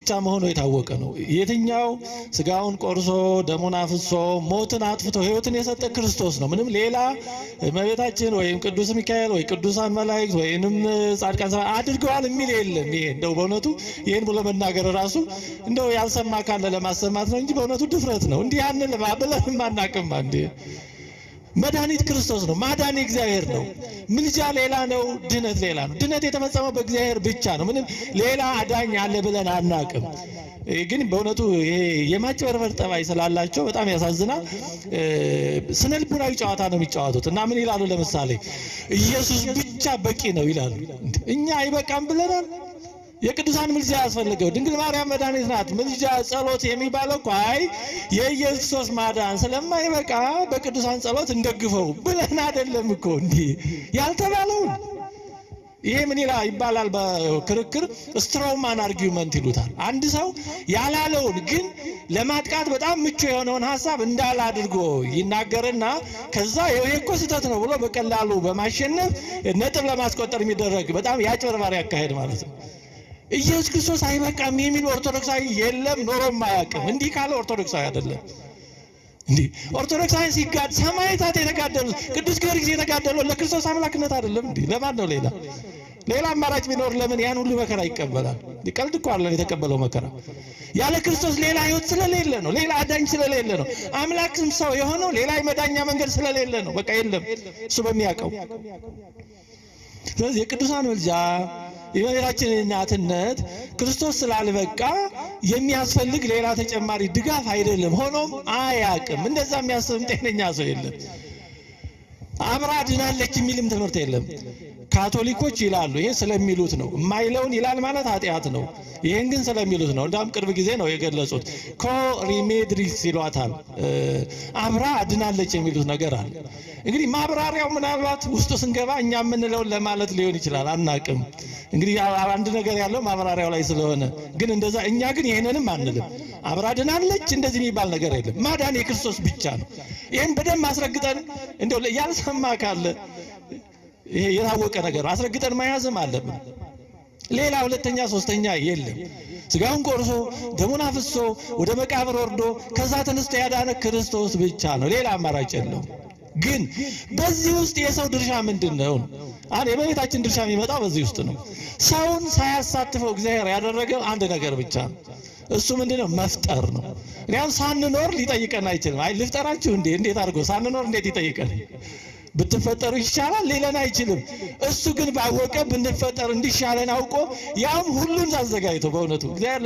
ብቻ መሆኑ የታወቀ ነው። የትኛው ስጋውን ቆርሶ ደሙን አፍሶ ሞትን አጥፍቶ ሕይወትን የሰጠ ክርስቶስ ነው። ምንም ሌላ እመቤታችን ወይም ቅዱስ ሚካኤል ወይ ቅዱሳን መላእክት ወይንም ጻድቃን አድርገዋል የሚል የለም። ይሄ እንደው በእውነቱ ይሄን ብሎ መናገር ራሱ እንደው ያልሰማ ካለ ለማሰማት ነው እንጂ በእውነቱ ድፍረት ነው። እንዲህ ያንን ለማብለን ማናቀም አንዴ መድኃኒት ክርስቶስ ነው። ማዳን እግዚአብሔር ነው። ምልጃ ሌላ ነው፣ ድነት ሌላ ነው። ድነት የተፈጸመው በእግዚአብሔር ብቻ ነው። ምንም ሌላ አዳኝ አለ ብለን አናቅም። ግን በእውነቱ ይሄ የማጭበርበር ጠባይ ስላላቸው በጣም ያሳዝናል። ስነ ልቡናዊ ጨዋታ ነው የሚጫወቱት እና ምን ይላሉ? ለምሳሌ ኢየሱስ ብቻ በቂ ነው ይላሉ። እኛ አይበቃም ብለናል። የቅዱሳን ምልጃ ያስፈልገው ድንግል ማርያም መድኃኒት ናት። ምልጃ ጸሎት የሚባለው እኮ አይ የኢየሱስ ማዳን ስለማይበቃ በቅዱሳን ጸሎት እንደግፈው ብለን አይደለም እኮ እንዲህ ያልተባለውን። ይሄ ምን ይባላል በክርክር ስትሮማን አርጊውመንት ይሉታል። አንድ ሰው ያላለውን ግን ለማጥቃት በጣም ምቹ የሆነውን ሐሳብ እንዳለ አድርጎ ይናገርና ከዛ ይሄ እኮ ስህተት ነው ብሎ በቀላሉ በማሸነፍ ነጥብ ለማስቆጠር የሚደረግ በጣም ያጭበርባሪ አካሄድ ማለት ነው። ኢየሱስ ክርስቶስ አይበቃም የሚል ኦርቶዶክሳዊ የለም፣ ኖሮም አያውቅም። እንዲህ ካለ ኦርቶዶክሳዊ አይደለም። እንዲህ ኦርቶዶክሳዊ ሲጋድ ሰማዕታት የተጋደሉት ቅዱስ ጊዮርጊስ የተጋደለው ለክርስቶስ አምላክነት አይደለም። እንዲህ ለማን ነው? ሌላ አማራጭ ቢኖር ለምን ያን ሁሉ መከራ ይቀበላል? ቀልድ እኮ አለ የተቀበለው መከራ። ያለ ክርስቶስ ሌላ ሕይወት ስለሌለ ነው። ሌላ አዳኝ ስለሌለ ነው። አምላክም ሰው የሆነው ሌላ የመዳኛ መንገድ ስለሌለ ነው። በቃ የለም እሱ በሚያውቀው። ስለዚህ የቅዱሳን ምልጃ የመቤታችን እናትነት ክርስቶስ ስላልበቃ የሚያስፈልግ ሌላ ተጨማሪ ድጋፍ አይደለም። ሆኖም አያውቅም። እንደዛ የሚያስብ ጤነኛ ሰው የለም። አብራ ድናለች የሚልም ትምህርት የለም። ካቶሊኮች ይላሉ፣ ይሄ ስለሚሉት ነው። የማይለውን ይላል ማለት ኃጢአት ነው። ይሄን ግን ስለሚሉት ነው። እንዳውም ቅርብ ጊዜ ነው የገለጹት። ኮሪሜድሪክስ ይሏታል። አብራ ድናለች የሚሉት ነገር አለ። እንግዲህ ማብራሪያው ምናልባት ውስጡ ስንገባ እኛ የምንለውን ለማለት ሊሆን ይችላል፣ አናቅም። እንግዲህ አንድ ነገር ያለው ማብራሪያው ላይ ስለሆነ ግን እንደዛ እኛ ግን ይሄንንም አንልም። አብራ ድናለች እንደዚህ የሚባል ነገር የለም። ማዳን የክርስቶስ ብቻ ነው። ይሄን በደንብ አስረግጠን እንደው ያልሰማ ካለ ይሄ የታወቀ ነገር አስረግጠን መያዝም አለብን። ሌላ ሁለተኛ ሶስተኛ የለም። ስጋውን ቆርሶ ደሙን አፍሶ ወደ መቃብር ወርዶ ከዛ ተነስቶ ያዳነ ክርስቶስ ብቻ ነው። ሌላ አማራጭ የለውም። ግን በዚህ ውስጥ የሰው ድርሻ ምንድነው? የእመቤታችን ድርሻ የሚመጣው በዚህ ውስጥ ነው። ሰውን ሳያሳትፈው እግዚአብሔር ያደረገው አንድ ነገር ብቻ ነው። እሱ ምንድነው? መፍጠር ነው። እኛም ሳንኖር ሊጠይቀን አይችልም። አይ ልፍጠራችሁ እንዴት አድርጎ ሳንኖር እንዴት ይጠይቀን? ብትፈጠሩ ይሻላል ሊለን አይችልም። እሱ ግን ባወቀ ብንፈጠር እንዲሻለን አውቆ ያም ሁሉን አዘጋጅቶ በእውነቱ እግዚአብሔር